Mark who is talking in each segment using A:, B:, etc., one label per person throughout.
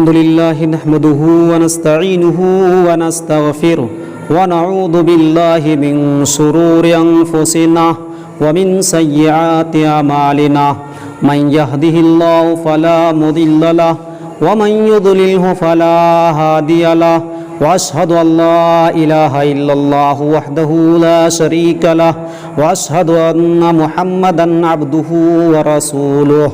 A: الحمد لله نحمده ونستعينه ونستغفره ونعوذ بالله من شرور أنفسنا ومن سيئات أعمالنا من يهده الله فلا مضل له ومن يضلله فلا هادي له وأشهد أن لا إله إلا الله وحده لا شريك له وأشهد أن محمدا عبده ورسوله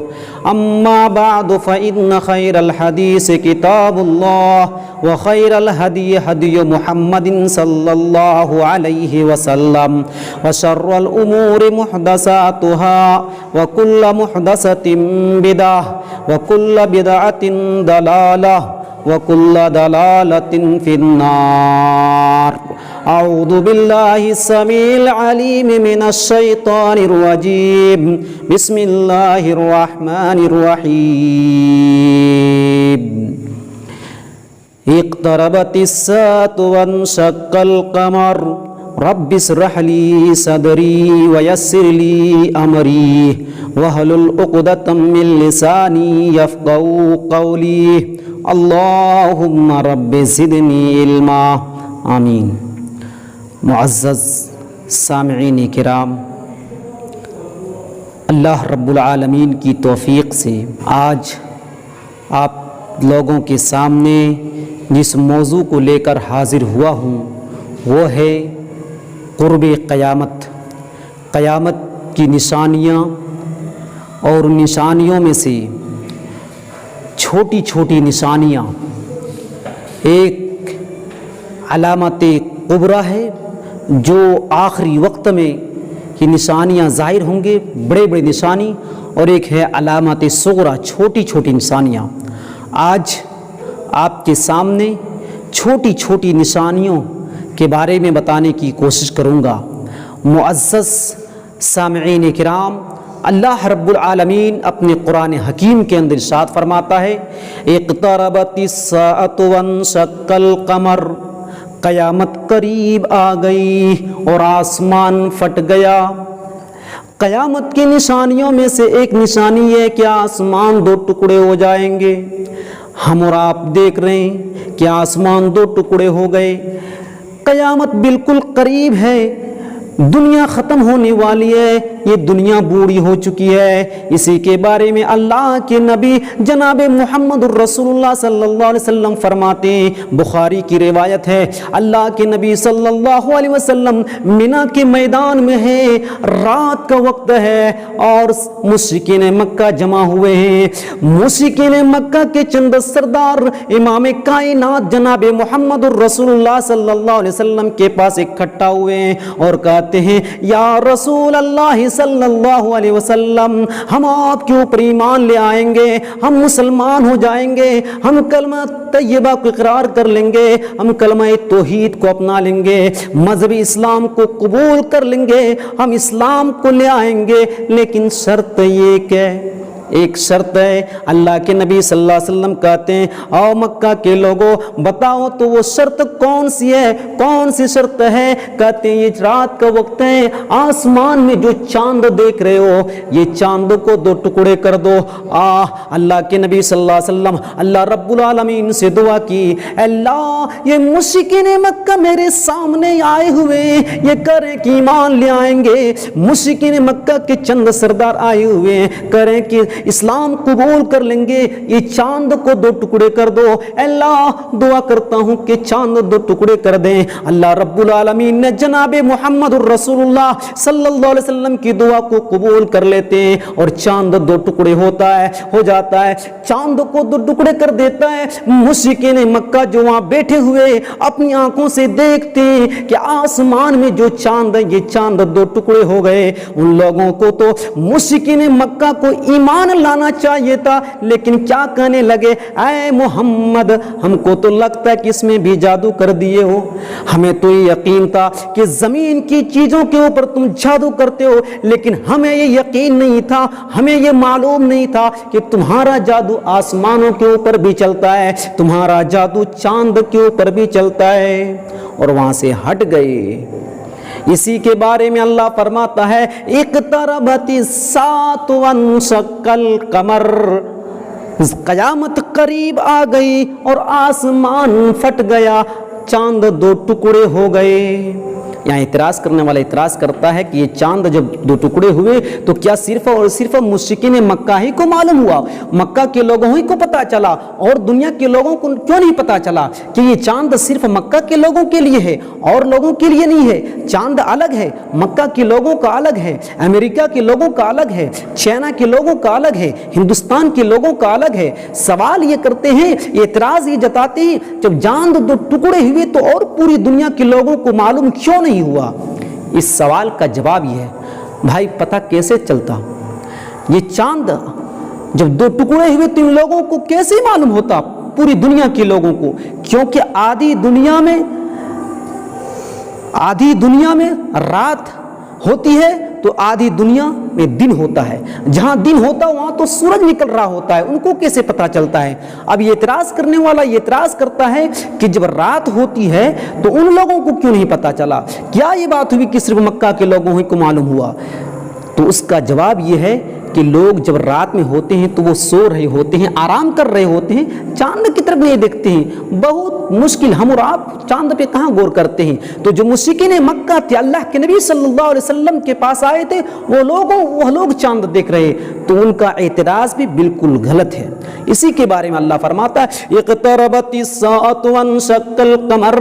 A: أما بعد فإن خير الحديث كتاب الله وخير الهدي هدي محمد صلى الله عليه وسلم وشر الأمور محدثاتها وكل محدثة بدعة وكل بدعة ضلالة وكل ضلالة في النار. أعوذ بالله السميع العليم من الشيطان الرجيم. بسم الله الرحمن الرحيم. اقتربت الساعة وانشق القمر رب اشرح لي صدري ويسر لي أمري واحلل عقدة من لساني يفقهوا قولي اللهم رب زدنی علما آمین. معزز سامعین کرام، اللہ رب العالمین کی توفیق سے آج آپ لوگوں کے سامنے جس موضوع کو لے کر حاضر ہوا ہوں وہ ہے قرب قیامت. قیامت کی نشانیاں اور نشانیوں میں سے چھوٹی چھوٹی نشانیاں. ایک علامت کبریٰ ہے جو آخری وقت میں یہ نشانیاں ظاہر ہوں گے، بڑے بڑے نشانی، اور ایک ہے علامت صغریٰ، چھوٹی چھوٹی نشانیاں. آج آپ کے سامنے چھوٹی چھوٹی نشانیوں کے بارے میں بتانے کی کوشش کروں گا. معزز سامعین کرام، اللہ رب العالمین اپنے قرآن حکیم کے اندر ارشاد فرماتا ہے اقتربت الساعۃ وانشق القمر، قیامت قریب آ گئی اور آسمان پھٹ گیا. قیامت کی نشانیوں میں سے ایک نشانی ہے کہ آسمان دو ٹکڑے ہو جائیں گے. ہم اور آپ دیکھ رہے ہیں کہ آسمان دو ٹکڑے ہو گئے. قیامت بالکل قریب ہے، دنیا ختم ہونے والی ہے، یہ دنیا بوڑھی ہو چکی ہے. اسی کے بارے میں اللہ کے نبی جناب محمد الرسول اللہ صلی اللہ علیہ وسلم فرماتے ہیں، بخاری کی روایت ہے، اللہ کے نبی صلی اللہ علیہ وسلم منی کے میدان میں ہے، رات کا وقت ہے اور مشرکین مکہ جمع ہوئے ہیں. مشرکین مکہ کے چند سردار امام کائنات جناب محمد الرسول اللہ صلی اللہ علیہ وسلم کے پاس اکٹھا ہوئے ہیں اور کہتے ہیں یا رسول اللہ صلی اللہ علیہ وسلم، ہم آپ کے اوپر ایمان لے آئیں گے، ہم مسلمان ہو جائیں گے، ہم کلمہ طیبہ کو اقرار کر لیں گے، ہم کلمہ توحید کو اپنا لیں گے، مذہب اسلام کو قبول کر لیں گے، ہم اسلام کو لے آئیں گے، لیکن شرط یہ کہ ایک شرط ہے. اللہ کے نبی صلی اللہ علیہ وسلم کہتے ہیں او مکہ کے لوگوں بتاؤ تو وہ شرط کون سی ہے؟ کون سی شرط ہے؟ کہتے ہیں یہ رات کا وقت ہے، آسمان میں جو چاند دیکھ رہے ہو یہ چاند کو دو ٹکڑے کر دو. اللہ کے نبی صلی اللہ علیہ وسلم اللہ رب العالمین سے دعا کی، اللہ یہ مشرکین مکہ میرے سامنے آئے ہوئے یہ کریں کہ ایمان لے آئیں گے، مشرکین مکہ کے چند سردار آئے ہوئے کریں کہ اسلام قبول کر لیں گے، یہ چاند کو دو ٹکڑے کر دو. اللہ دعا کرتا ہوں کہ چاند دو ٹکڑے کر دیں. اللہ رب العالمین نے جناب محمد الرسول اللہ صلی اللہ علیہ وسلم کی دعا کو قبول کر لیتے ہیں اور چاند دو ٹکڑے ہو جاتا ہے. چاند کو دو ٹکڑے کر دیتا ہے. مشرکین مکہ جو وہاں بیٹھے ہوئے اپنی آنکھوں سے دیکھتے ہیں کہ آسمان میں جو چاند ہے یہ چاند دو ٹکڑے ہو گئے. ان لوگوں کو تو مشرکین مکہ کو ایمان لانا چاہیے تھا، لیکن کیا کہنے لگے، اے محمد ہم کو تو لگتا ہے کہ اس میں بھی جادو کر دیے ہو، ہمیں تو یہ یقین تھا کہ زمین کی چیزوں کے اوپر تم جادو کرتے ہو، لیکن ہمیں یہ یقین نہیں تھا، ہمیں یہ معلوم نہیں تھا کہ تمہارا جادو آسمانوں کے اوپر بھی چلتا ہے، تمہارا جادو چاند کے اوپر بھی چلتا ہے. اور وہاں سے ہٹ گئے. اسی کے بارے میں اللہ فرماتا ہے اقتربت الساعۃ وانشق القمر، قیامت قریب آ گئی اور آسمان پھٹ گیا، چاند دو ٹکڑے ہو گئے۔ یہاں اعتراض کرنے والا اعتراض کرتا ہے کہ یہ چاند جب دو ٹکڑے ہوئے تو کیا صرف اور صرف مشرکین مکہ ہی کو معلوم ہوا، مکہ کے لوگوں ہی کو پتا چلا، اور دنیا کے لوگوں کو کیوں نہیں پتا چلا کہ یہ چاند صرف مکہ کے لوگوں کے لیے ہے اور لوگوں کے لیے نہیں ہے؟ چاند الگ ہے، مکہ کے لوگوں کا الگ ہے، امریکہ کے لوگوں کا الگ ہے، چائنا کے لوگوں کا الگ ہے، ہندوستان کے لوگوں کا الگ ہے۔ سوال یہ کرتے ہیں، اعتراض یہ جتاتے ہیں، جب چاند دو ٹکڑے ہوئے تو اور پوری دنیا کے لوگوں کو معلوم کیوں نہیں ہوا؟ اس سوال کا جواب یہ ہے، بھائی پتہ کیسے چلتا؟ یہ چاند جب دو ٹکڑے ہوئے تو ان لوگوں کو کیسے معلوم ہوتا، پوری دنیا کے لوگوں کو؟ کیونکہ آدھی دنیا میں رات ہوتی ہے تو آدھی دنیا میں دن ہوتا ہے، جہاں دن ہوتا ہے وہاں تو سورج نکل رہا ہوتا ہے، ان کو کیسے پتہ چلتا ہے؟ اب یہ اعتراض کرنے والا یہ اعتراض کرتا ہے کہ جب رات ہوتی ہے تو ان لوگوں کو کیوں نہیں پتہ چلا؟ کیا یہ بات ہوئی کہ صرف مکہ کے لوگوں ہی کو معلوم ہوا؟ تو اس کا جواب یہ ہے کہ لوگ جب رات میں ہوتے ہیں تو وہ سو رہے ہوتے ہیں، آرام کر رہے ہوتے ہیں، چاند کی طرف نہیں دیکھتے ہیں۔ بہت مشکل، ہم اور آپ چاند پہ کہاں غور کرتے ہیں؟ تو جو مشرکین مکہ تھے، اللہ کے نبی صلی اللہ علیہ وسلم کے پاس آئے تھے، وہ لوگ چاند دیکھ رہے، تو ان کا اعتراض بھی بالکل غلط ہے۔ اسی کے بارے میں اللہ فرماتا ہے، اقتربت الساعۃ وانشق القمر،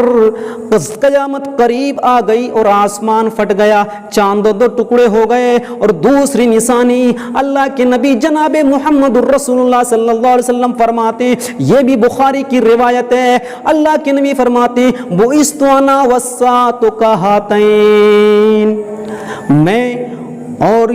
A: قیامت قریب آ گئی اور آسمان پھٹ گیا، چاند دو ٹکڑے ہو گئے۔ اور دوسری نشانی اللہ کے نبی جناب محمد الرسول اللہ صلی اللہ علیہ وسلم فرماتے ہیں، یہ بھی بخاری کی روایت ہے، اللہ کے نبی فرماتے ہیں، بعثت انا والساعۃ کہاتین، میں اور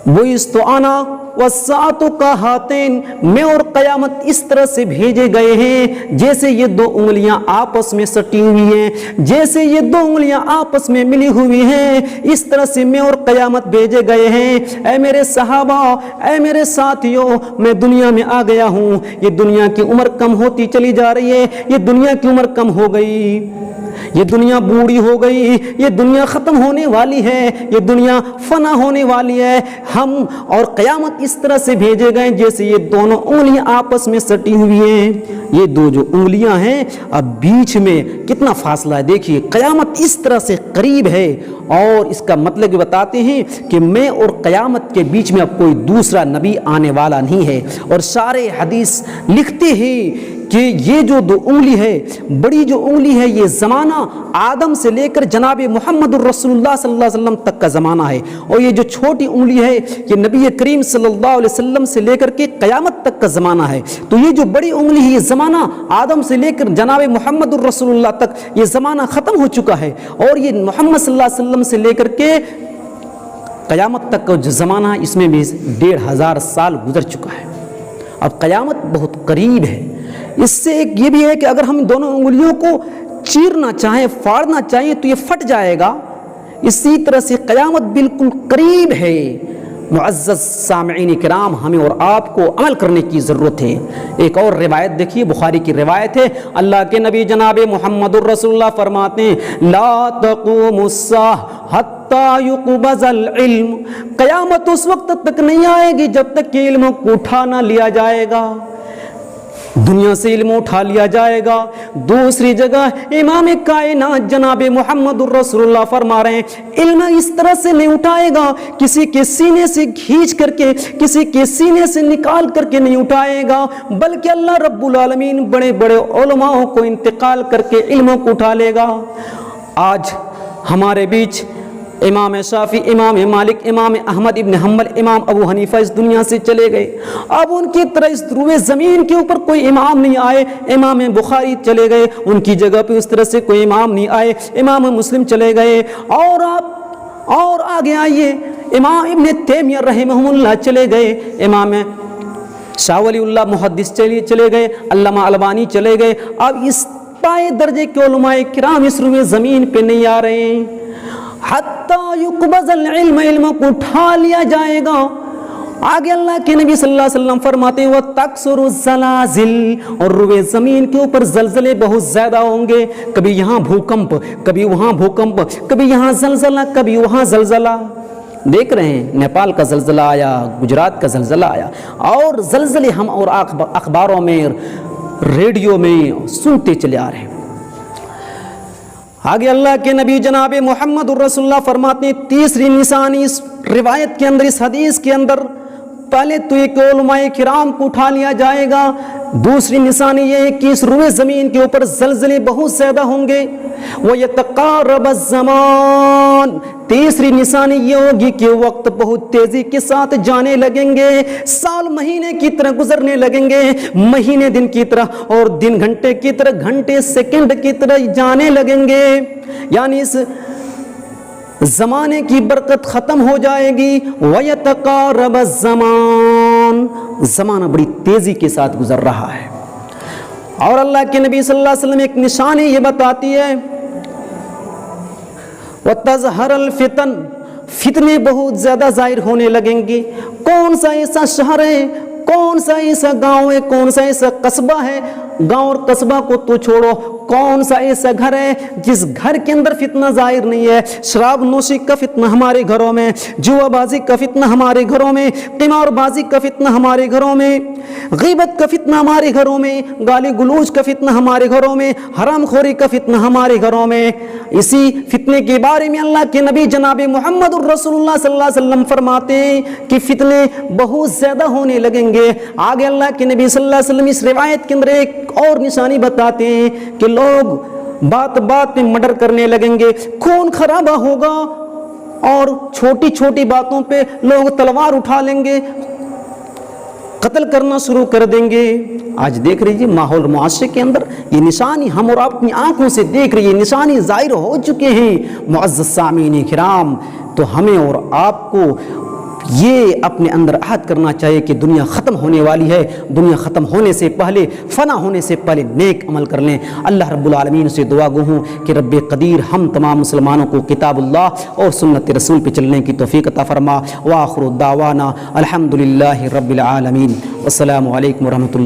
A: بعثت انا والساعۃ کہاتین، میں اور قیامت اس طرح سے بھیجے گئے ہیں جیسے یہ دو انگلیاں آپس میں سٹی ہوئی ہیں، جیسے یہ دو انگلیاں آپس میں ملی ہوئی ہیں، اس طرح سے میں اور قیامت بھیجے گئے ہیں۔ اے میرے صحابہ، اے میرے ساتھیوں، میں دنیا میں آ گیا ہوں، یہ دنیا کی عمر کم ہوتی چلی جا رہی ہے، یہ دنیا کی عمر کم ہو گئی، یہ دنیا بوڑھی ہو گئی، یہ دنیا ختم ہونے والی ہے، یہ دنیا فنا ہونے والی ہے۔ ہم اور قیامت اس طرح سے بھیجے گئے جیسے یہ دونوں انگلیاں آپس میں سٹی ہوئی ہیں۔ یہ دو جو انگلیاں ہیں، اب بیچ میں کتنا فاصلہ ہے، دیکھیے قیامت اس طرح سے قریب ہے، اور اس کا مطلب یہ بتاتے ہیں کہ میں اور قیامت کے بیچ میں اب کوئی دوسرا نبی آنے والا نہیں ہے۔ اور سارے حدیث لکھتے ہیں کہ یہ جو دو انگلی ہے، بڑی جو انگلی ہے، یہ زمانہ آدم سے لے کر جناب محمد الرسول اللہ صلی اللہ علیہ وسلم تک کا زمانہ ہے، اور یہ جو چھوٹی انگلی ہے یہ نبی کریم صلی اللہ علیہ وسلم سے لے کر کے قیامت تک کا زمانہ ہے۔ تو یہ جو بڑی انگلی ہے، یہ زمانہ آدم سے لے کر جناب محمد الرسول اللہ تک یہ زمانہ ختم ہو چکا ہے، اور یہ محمد صلی اللہ علیہ وسلم سے لے کر کے قیامت تک کا جو زمانہ ہے اس میں بھی 1500 سال گزر چکا ہے۔ اب قیامت بہت قریب ہے۔ اس سے ایک یہ بھی ہے کہ اگر ہم دونوں انگلیوں کو چیرنا چاہیں، پھاڑنا چاہیں تو یہ پھٹ جائے گا۔ اسی طرح سے قیامت بالکل قریب ہے۔ معزز سامعین کرام، ہمیں اور آپ کو عمل کرنے کی ضرورت ہے۔ ایک اور روایت دیکھیے، بخاری کی روایت ہے، اللہ کے نبی جناب محمد الرسول اللہ فرماتے ہیں، لا تقوم الساعة حتی یقبض العلم، قیامت اس وقت تک نہیں آئے گی جب تک کہ علم کو اٹھا نہ لیا جائے گا، دنیا سے علم اٹھا لیا جائے گا۔ دوسری جگہ امام کائنات جناب محمد الرسول اللہ فرما رہے ہیں، علم اس طرح سے نہیں اٹھائے گا، کسی کے سینے سے کھینچ کر کے، کسی کے سینے سے نکال کر کے نہیں اٹھائے گا، بلکہ اللہ رب العالمین بڑے بڑے علماء کو انتقال کر کے علموں کو اٹھا لے گا۔ آج ہمارے بیچ امام شافعی، امام مالک، امام احمد ابن حنبل، امام ابو حنیفہ اس دنیا سے چلے گئے۔ اب ان کی طرح اس روئے زمین کے اوپر کوئی امام نہیں آئے۔ امام بخاری چلے گئے، ان کی جگہ پہ اس طرح سے کوئی امام نہیں آئے۔ امام مسلم چلے گئے، اور آگے آئیے، امام ابن تیمیہ رحمہ اللہ چلے گئے، امام شاہ ولی اللہ محدث چلے گئے، علامہ البانی چلے گئے۔ اب اس پائے درجے کے علماء کرام اس روئے زمین پہ نہیں آ رہے ہیں۔ حتی یقبض العلم، علم کو اٹھا لیا جائے گا۔ آگے اللہ کے نبی صلی اللہ علیہ وسلم فرماتے ہیں، وَتَكْسُرُ الزَّلَازِلِ، اور روئے زمین کے اوپر زلزلے بہت زیادہ ہوں گے، کبھی یہاں بھوکمپ، کبھی وہاں بھوکمپ، کبھی یہاں زلزلہ، کبھی وہاں زلزلہ۔ دیکھ رہے ہیں نیپال کا زلزلہ آیا، گجرات کا زلزلہ آیا، اور زلزلے ہم اور اخباروں میں، ریڈیو میں سنتے چلے آ رہے ہیں۔ آگے اللہ کے نبی جناب محمد الرسول اللہ فرماتے ہیں تیسری نشانی اس روایت کے اندر، اس حدیث کے اندر، پہلے تو ایک علماء کرام کو اٹھا لیا جائے گا، دوسری نشانی یہ ہے کہ اس روئے زمین کے اوپر زلزلے بہت زیادہ ہوں گے، وَيَتَقَارَبَ الزَّمَانِ، تیسری نشانی یہ ہوگی کہ وقت بہت تیزی کے ساتھ جانے لگیں گے، سال مہینے کی طرح گزرنے لگیں گے، مہینے دن کی طرح، اور دن گھنٹے کی طرح، گھنٹے سیکنڈ کی طرح جانے لگیں گے، یعنی اس زمانے کی برکت ختم ہو جائے گی۔ وَيَتَقَارَبَ الزَّمَانِ، زمانہ بڑی تیزی کے ساتھ گزر رہا ہے۔ اور اللہ کے نبی صلی اللہ علیہ وسلم ایک نشانی یہ بتاتی ہے وَتَظْهَرَ الْفِتَنِ، فتنے بہت زیادہ ظاہر ہونے لگیں گے۔ کون سا ایسا شہر ہے، کون سا ایسا گاؤں ہے، کون سا ایسا قصبہ ہے، گاؤں اور قصبہ کو تو چھوڑو، کون سا ایسا گھر ہے جس گھر کے اندر فتنہ ظاہر نہیں ہے؟ شراب نوشی کا فتنہ ہمارے گھروں میں، جوا بازی کا فتنہ ہمارے گھروں میں، قمار بازی کا فتنہ ہمارے گھروں میں، غیبت کا فتنہ ہمارے گھروں میں، گالی گلوچ کا فتنہ ہمارے گھروں میں، حرام خوری کا فتنہ ہمارے گھروں میں۔ اسی فتنے کے بارے میں اللہ کے نبی جناب محمد الرسول اللہ صلی اللہ علیہ وسلم فرماتے ہیں کہ فتنے بہت زیادہ ہونے لگیں گے۔ آگے اللہ کے نبی صلی اللہ علیہ وسلم اس روایت کے اندر ایک اور نشانی بتاتے ہیں کہ لوگ بات بات میں مرڈر کرنے لگیں گے، خون خرابہ ہوگا، اور چھوٹی چھوٹی باتوں پہ لوگ تلوار اٹھا لیں گے، قتل کرنا شروع کر دیں گے۔ آج دیکھ رہیے ماحول معاشرے کے اندر یہ نشانی ہم اور آپ اپنی آنکھوں سے دیکھ رہی ہے، نشانی ظاہر ہو چکے ہیں۔ معزز سامعین کرام، تو ہمیں اور آپ کو یہ اپنے اندر عہد کرنا چاہیے کہ دنیا ختم ہونے والی ہے، دنیا ختم ہونے سے پہلے، فنا ہونے سے پہلے نیک عمل کر لیں۔ اللہ رب العالمین سے دعا گو ہوں کہ رب قدیر ہم تمام مسلمانوں کو کتاب اللہ اور سنت رسول پہ چلنے کی توفیق عطا فرما۔ وآخر دعوانا الحمدللہ رب العالمین، والسلام علیکم ورحمۃ اللہ۔